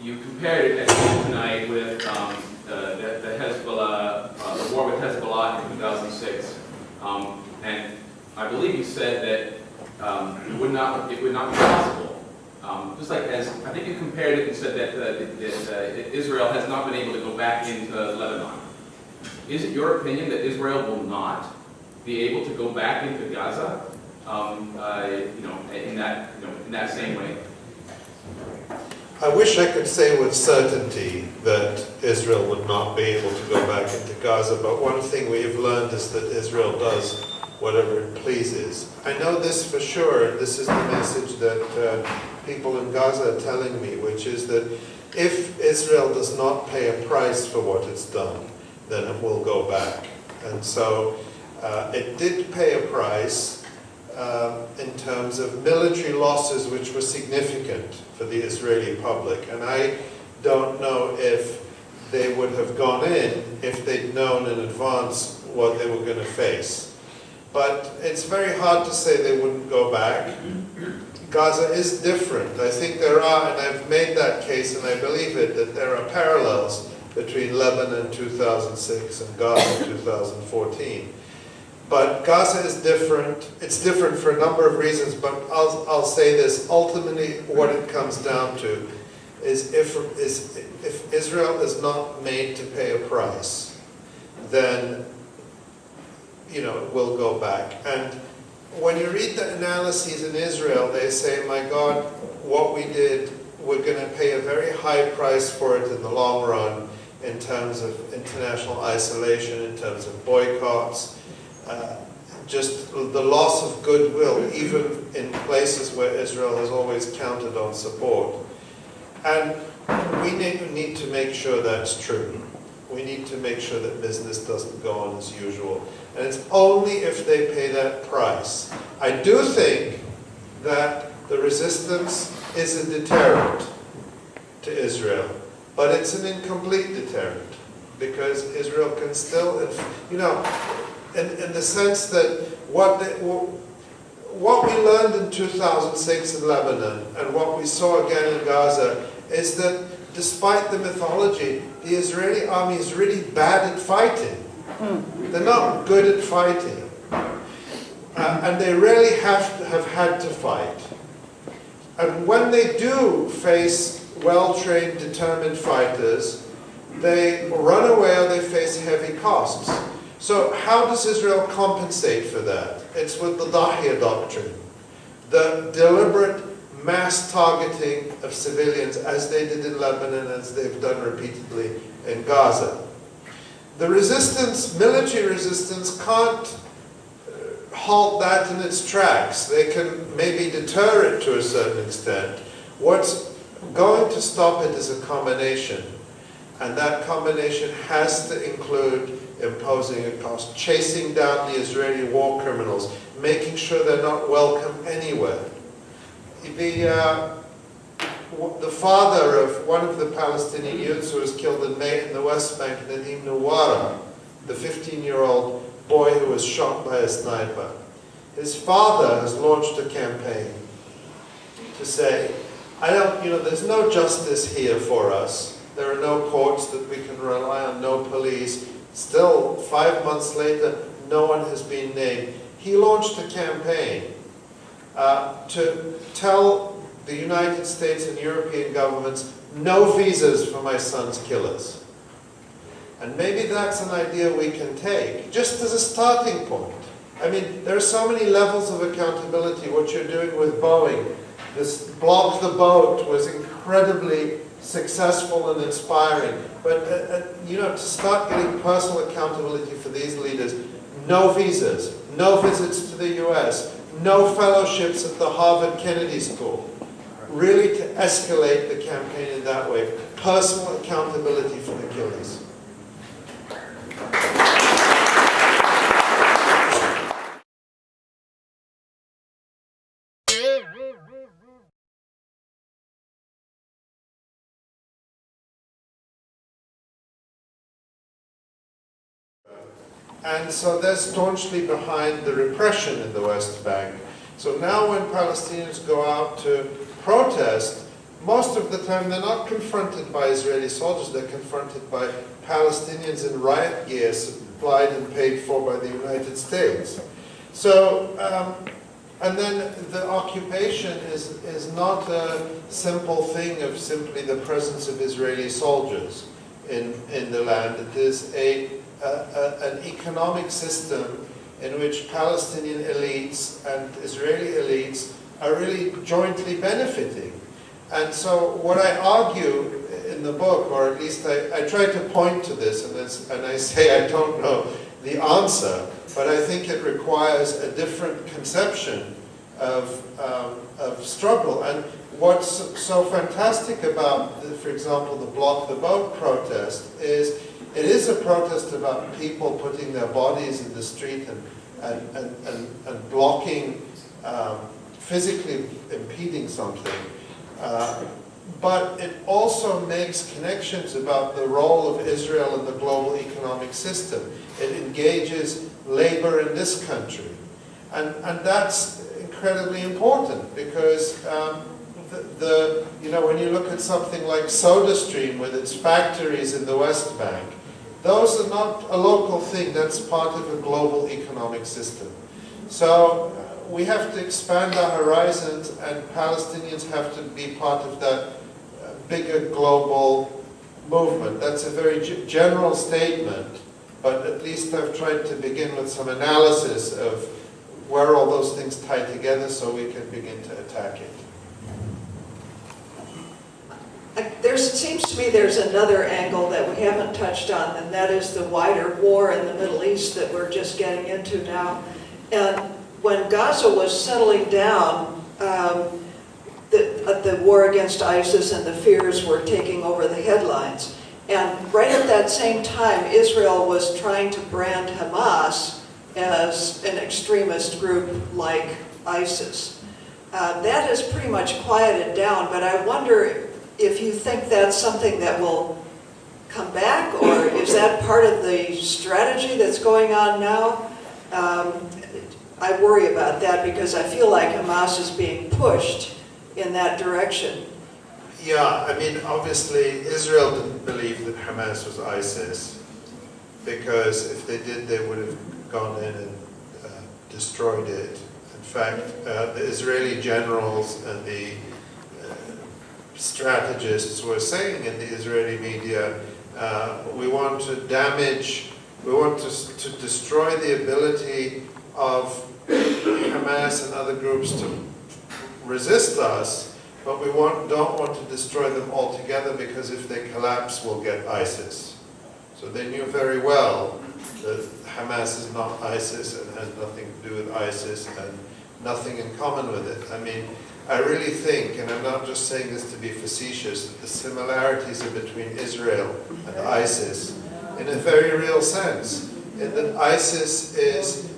you compared it tonight with the Hezbollah, the war with Hezbollah in 2006, and I believe you said that it would not be possible. Just like as I think you compared it and said that Israel has not been able to go back into Lebanon. Is it your opinion that Israel will not be able to go back into Gaza? In that same way. I wish I could say with certainty that Israel would not be able to go back into Gaza, but one thing we have learned is that Israel does whatever it pleases. I know this for sure, and this is the message that people in Gaza are telling me, which is that if Israel does not pay a price for what it's done, then it will go back. And so it did pay a price in terms of military losses which were significant for the Israeli public. And I don't know if they would have gone in if they'd known in advance what they were going to face. But it's very hard to say they wouldn't go back. Gaza is different. I think there are, and I've made that case and I believe it, that there are parallels between Lebanon 2006 and Gaza 2014. But Gaza is different. It's different for a number of reasons, but I'll say this. Ultimately, what it comes down to is if Israel is not made to pay a price, then, it will go back. And when you read the analyses in Israel, they say, my God, what we did, we're going to pay a very high price for it in the long run in terms of international isolation, in terms of boycotts, just the loss of goodwill, even in places where Israel has always counted on support. And we need to make sure that's true. We need to make sure that business doesn't go on as usual. And it's only if they pay that price. I do think that the resistance is a deterrent to Israel, but it's an incomplete deterrent, because Israel can still, in the sense that what we learned in 2006 in Lebanon and what we saw again in Gaza is that despite the mythology, the Israeli army is really bad at fighting. They're not good at fighting. And they really have had to fight. And when they do face well-trained, determined fighters, they run away or they face heavy costs. So how does Israel compensate for that? It's with the Dahya doctrine, the deliberate mass targeting of civilians, as they did in Lebanon, as they've done repeatedly in Gaza. The resistance, military resistance, can't halt that in its tracks. They can maybe deter it to a certain extent. What's going to stop it is a combination. And that combination has to include imposing a cost, chasing down the Israeli war criminals, making sure they're not welcome anywhere. The father of one of the Palestinian youths who was killed in May in the West Bank, Nadim Nawara, the 15-year-old boy who was shot by a sniper, his father has launched a campaign to say, there's no justice here for us. There are no courts that we can rely on, no police. Still, 5 months later, no one has been named. He launched a campaign to tell the United States and European governments, no visas for my son's killers. And maybe that's an idea we can take, just as a starting point. I mean, there are so many levels of accountability. What you're doing with Boeing, this Block the Boat was incredibly successful and inspiring. But, to start getting personal accountability for these leaders, no visas, no visits to the US, no fellowships at the Harvard Kennedy School. Really to escalate the campaign in that way. Personal accountability for the killers. And so they're staunchly behind the repression in the West Bank. So now when Palestinians go out to protest, most of the time they're not confronted by Israeli soldiers, they're confronted by Palestinians in riot gear supplied and paid for by the United States. So, and then the occupation is not a simple thing of simply the presence of Israeli soldiers in the land. It is an economic system in which Palestinian elites and Israeli elites are really jointly benefiting. And so what I argue in the book, or at least I try to point to this, and I say I don't know the answer, but I think it requires a different conception of struggle. And what's so fantastic about, for example, the Block the Boat protest is it is a protest about people putting their bodies in the street and blocking, physically impeding something. But it also makes connections about the role of Israel in the global economic system. It engages labor in this country. And that's incredibly important because when you look at something like SodaStream with its factories in the West Bank, those are not a local thing, that's part of a global economic system. So we have to expand our horizons, and Palestinians have to be part of that bigger global movement. That's a very general statement, but at least I've tried to begin with some analysis of where all those things tie together so we can begin to attack it. It seems to me there's another angle that we haven't touched on, and that is the wider war in the Middle East that we're just getting into now. And when Gaza was settling down, the war against ISIS and the fears were taking over the headlines. And right at that same time, Israel was trying to brand Hamas as an extremist group like ISIS. That has pretty much quieted down, but I wonder if you think that's something that will come back, or is that part of the strategy that's going on now? I worry about that because I feel like Hamas is being pushed in that direction. Yeah, I mean, obviously, Israel didn't believe that Hamas was ISIS, because if they did, they would have gone in and destroyed it. In fact, the Israeli generals and the strategists were saying in the Israeli media, we want to destroy the ability of Hamas and other groups to resist us, but we don't want to destroy them altogether, because if they collapse, we'll get ISIS. So they knew very well that Hamas is not ISIS and has nothing to do with ISIS and nothing in common with it. I mean, I really think, and I'm not just saying this to be facetious, that the similarities are between Israel and ISIS in a very real sense, in that ISIS is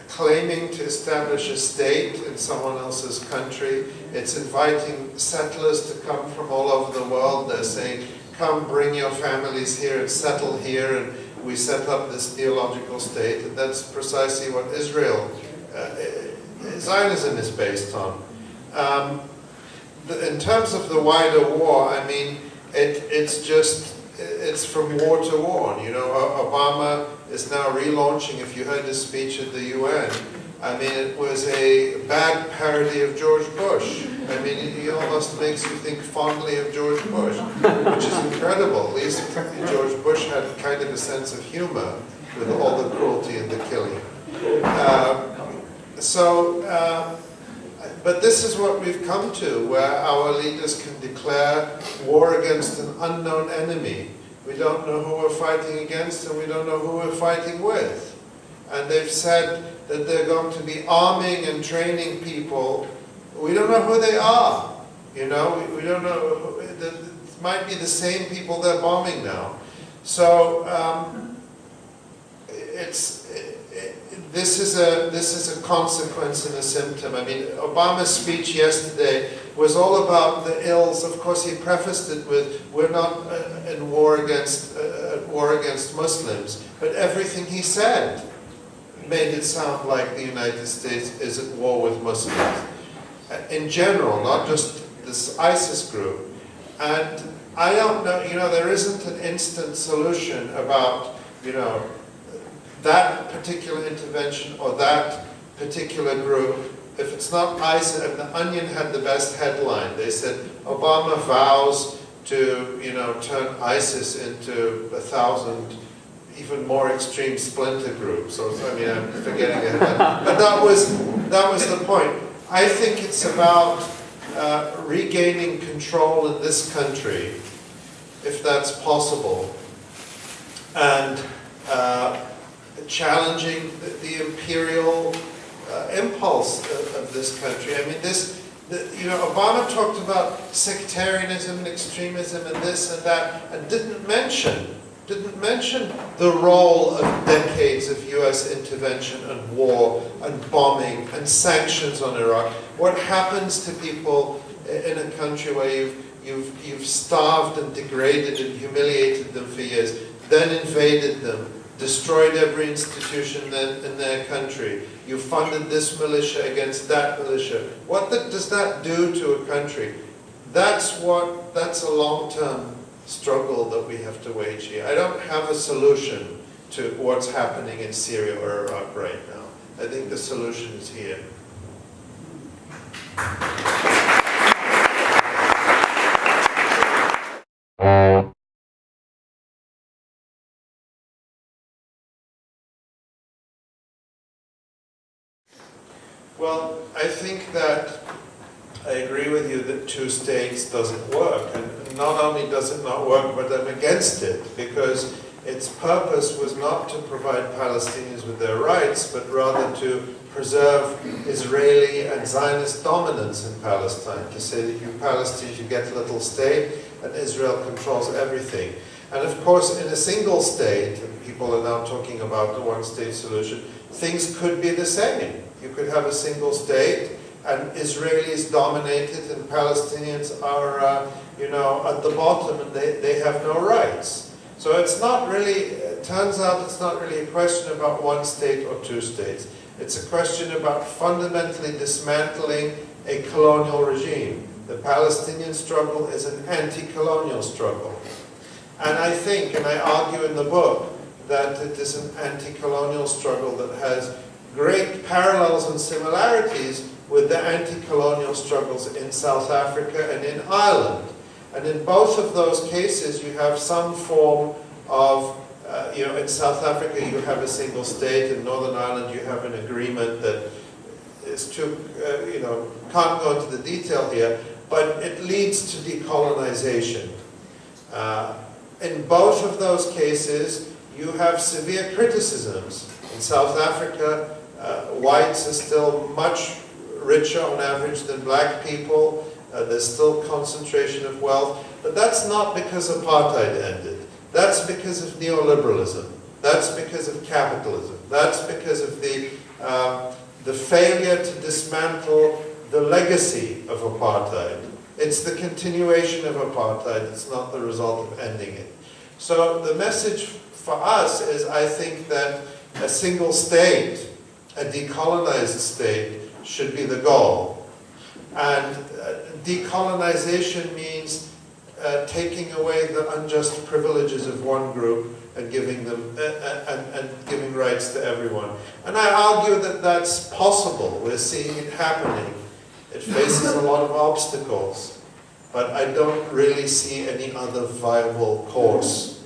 claiming to establish a state in someone else's country. It's inviting settlers to come from all over the world. They're saying, come bring your families here and settle here, and we set up this theological state. And that's precisely what Israel, Zionism is based on. In terms of the wider war, I mean, it's from war to war. You know, Obama is now relaunching, if you heard his speech at the UN, I mean, it was a bad parody of George Bush. I mean, he almost makes you think fondly of George Bush, which is incredible. At least George Bush had kind of a sense of humor with all the cruelty and the killing. But this is what we've come to, where our leaders can declare war against an unknown enemy. We don't know who we're fighting against, and we don't know who we're fighting with. And they've said that they're going to be arming and training people. We don't know who they are. You know, we don't know. It might be the same people they're bombing now. So this is a consequence and a symptom. I mean, Obama's speech yesterday was all about the ills. Of course, he prefaced it with, "We're not in war against Muslims," but everything he said made it sound like the United States is at war with Muslims in general, not just this ISIS group. And I don't know, there isn't an instant solution about, that particular intervention or that particular group. If it's not ISIS, and The Onion had the best headline. They said, Obama vows to, turn ISIS into 1,000 even more extreme splinter groups. Or, I'm forgetting it. But that was the point. I think it's about regaining control in this country, if that's possible, and challenging the imperial impulse of this country. Obama talked about sectarianism and extremism and this and that, and didn't mention the role of decades of U.S. intervention and war and bombing and sanctions on Iraq. What happens to people in a country where you've starved and degraded and humiliated them for years, then invaded them, destroyed every institution in their country. You funded this militia against that militia. What does that do to a country? That's a long-term struggle that we have to wage here. I don't have a solution to what's happening in Syria or Iraq right now. I think the solution is here. Well, I think that I agree with you that two states doesn't work. And not only does it not work, but I'm against it, because its purpose was not to provide Palestinians with their rights, but rather to preserve Israeli and Zionist dominance in Palestine, to say that you Palestinians, you get a little state, and Israel controls everything. And of course, in a single state, and people are now talking about the one-state solution, things could be the same. You could have a single state, and Israelis dominate it, and Palestinians are, at the bottom, and they have no rights. So it's not really, it turns out it's not really a question about one state or two states. It's a question about fundamentally dismantling a colonial regime. The Palestinian struggle is an anti-colonial struggle. And I think, and I argue in the book, that it is an anti-colonial struggle that has great parallels and similarities with the anti-colonial struggles in South Africa and in Ireland. And in both of those cases, you have some form of, in South Africa you have a single state, in Northern Ireland you have an agreement that is too, can't go into the detail here, but it leads to decolonization. In both of those cases, you have severe criticisms. In South Africa, whites are still much richer on average than black people. There's still concentration of wealth. But that's not because apartheid ended. That's because of neoliberalism. That's because of capitalism. That's because of the failure to dismantle the legacy of apartheid. It's the continuation of apartheid. It's not the result of ending it. So the message for us is, I think that a single state, a decolonized state, should be the goal. And decolonization means taking away the unjust privileges of one group and giving them and giving rights to everyone. And I argue that that's possible. We're seeing it happening. It faces a lot of obstacles, but I don't really see any other viable course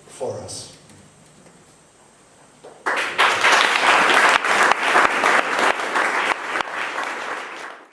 for us.